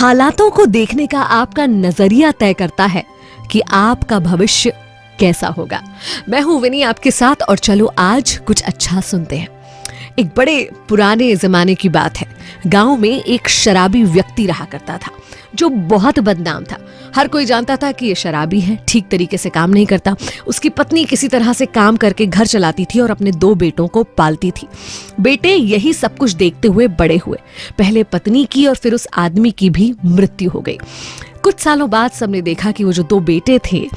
हालातों को देखने का आपका नजरिया तय करता है कि आपका भविष्य कैसा होगा। मैं हूं विनी आपके साथ और चलो आज कुछ अच्छा सुनते हैं। एक बड़े पुराने जमाने की बात है। गांव में एक शराबी व्यक्ति रहा करता था जो बहुत बदनाम था। हर कोई जानता था कि ये शराबी है, ठीक तरीके से काम नहीं करता। उसकी पत्नी किसी तरह से काम करके घर चलाती थी और अपने 2 बेटों को पालती थी। बेटे यही सब कुछ देखते हुए बड़े हुए। पहले पत्नी की और फिर उस आदमी की भी मृत्यु हो गई। कुछ सालों बाद सबने देखा कि वो जो 2 बेटे थे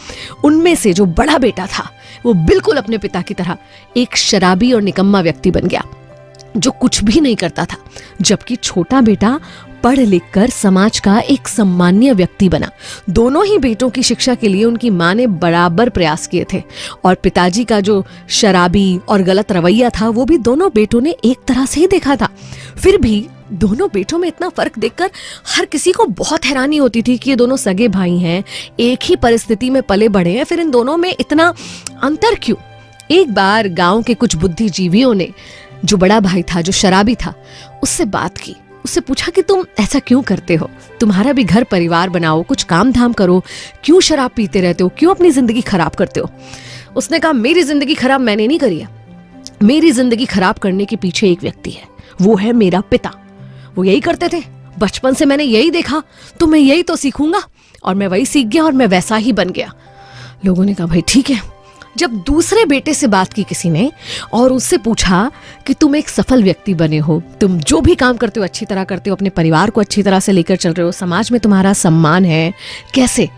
उनमें से जो बड़ा बेटा था वो बिल्कुल अपने पिता की तरह एक शराबी और निकम्मा व्यक्ति बन गया जो कुछ भी नहीं करता था, जबकि छोटा बेटा पढ़ लिख कर समाज का एक सम्मानीय व्यक्ति बना। दोनों ही बेटों की शिक्षा के लिए उनकी मां ने बराबर प्रयास किए थे और पिताजी का जो शराबी और गलत रवैया था वो भी दोनों बेटों ने एक तरह से ही देखा था। फिर भी दोनों बेटों में इतना फर्क देखकर हर किसी को बहुत हैरानी होती थी कि ये दोनों सगे भाई हैं, एक ही परिस्थिति में पले बढ़े हैं, फिर इन दोनों में इतना अंतर क्यों। एक बार गांव के कुछ बुद्धिजीवियों ने जो बड़ा भाई था, जो शराबी था, उससे बात की। उससे पूछा कि तुम ऐसा क्यों करते हो, तुम्हारा भी घर परिवार बनाओ, कुछ काम धाम करो, क्यों शराब पीते रहते हो, क्यों अपनी जिंदगी खराब करते हो। उसने कहा मेरी जिंदगी खराब मैंने नहीं करी है, मेरी जिंदगी खराब करने के पीछे एक व्यक्ति है, वो है मेरा पिता। वो यही करते थे, बचपन से मैंने यही देखा, तो मैं यही तो सीखूंगा। और मैं वही सीख गया और मैं वैसा ही बन गया। लोगों ने कहा भाई ठीक है। जब दूसरे बेटे से बात की किसी ने और उससे पूछा कि तुम एक सफल व्यक्ति बने हो, तुम जो भी काम करते हो अच्छी तरह करते हो, अपने परिवार को अच्छी तरह से लेकर चल रहे हो, समाज में तुम्हारा सम्मान है, कैसे?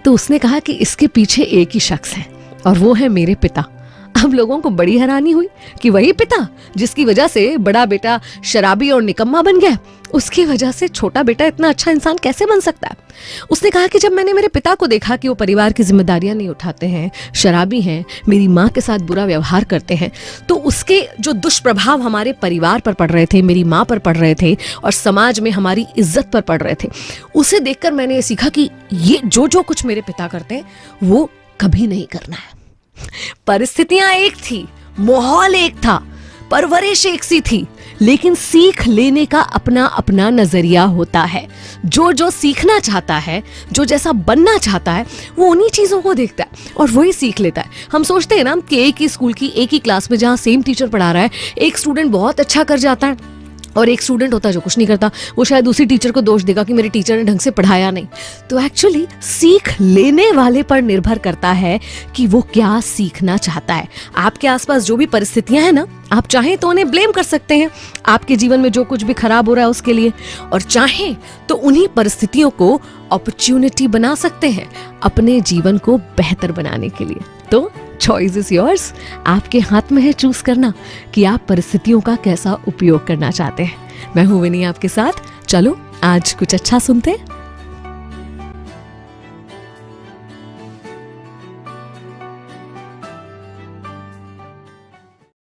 तो उसने कहा कि इसके पीछे एक ही शख्स है और वो है मेरे पिता। अब लोगों को बड़ी हैरानी हुई कि वही पिता जिसकी वजह से बड़ा बेटा शराबी और निकम्मा बन गया, उसकी वजह से छोटा बेटा इतना अच्छा इंसान कैसे बन सकता है। उसने कहा कि जब मैंने मेरे पिता को देखा कि वो परिवार की जिम्मेदारियां नहीं उठाते हैं, शराबी हैं, मेरी माँ के साथ बुरा व्यवहार करते हैं, तो उसके जो दुष्प्रभाव हमारे परिवार पर पड़ रहे थे, मेरी माँ पर पड़ रहे थे और समाज में हमारी इज्जत पर पड़ रहे थे, उसे देखकर मैंने ये सीखा कि ये जो कुछ मेरे पिता करते हैं वो कभी नहीं करना है। परिस्थितियां एक थी, माहौल एक था, परवरिश एक सी थी, लेकिन सीख लेने का अपना अपना नजरिया होता है। जो सीखना चाहता है, जो जैसा बनना चाहता है, वो उन्हीं चीजों को देखता है और वही सीख लेता है। हम सोचते हैं ना कि एक ही स्कूल की एक ही क्लास में जहाँ सेम टीचर पढ़ा रहा है, एक स्टूडेंट बहुत अच्छा कर जाता है और एक स्टूडेंट होता है जो कुछ नहीं करता, वो शायद दूसरी टीचर को दोष देगा कि मेरे टीचर ने ढंग से पढ़ाया नहीं। तो एक्चुअली सीख लेने वाले पर निर्भर करता है कि वो क्या सीखना चाहता है। आपके आसपास जो भी परिस्थितियां हैं ना, आप चाहें तो उन्हें ब्लेम कर सकते हैं आपके जीवन में जो कुछ भी खराब हो रहा है उसके लिए, और चाहें तो उन्हीं परिस्थितियों को अपॉर्चुनिटी बना सकते हैं अपने जीवन को बेहतर बनाने के लिए। तो चॉइस इज योर्स, आपके हाथ में है चूज करना कि आप परिस्थितियों का कैसा उपयोग करना चाहते हैं। मैं हूं विनी आपके साथ, चलो आज कुछ अच्छा सुनते हैं।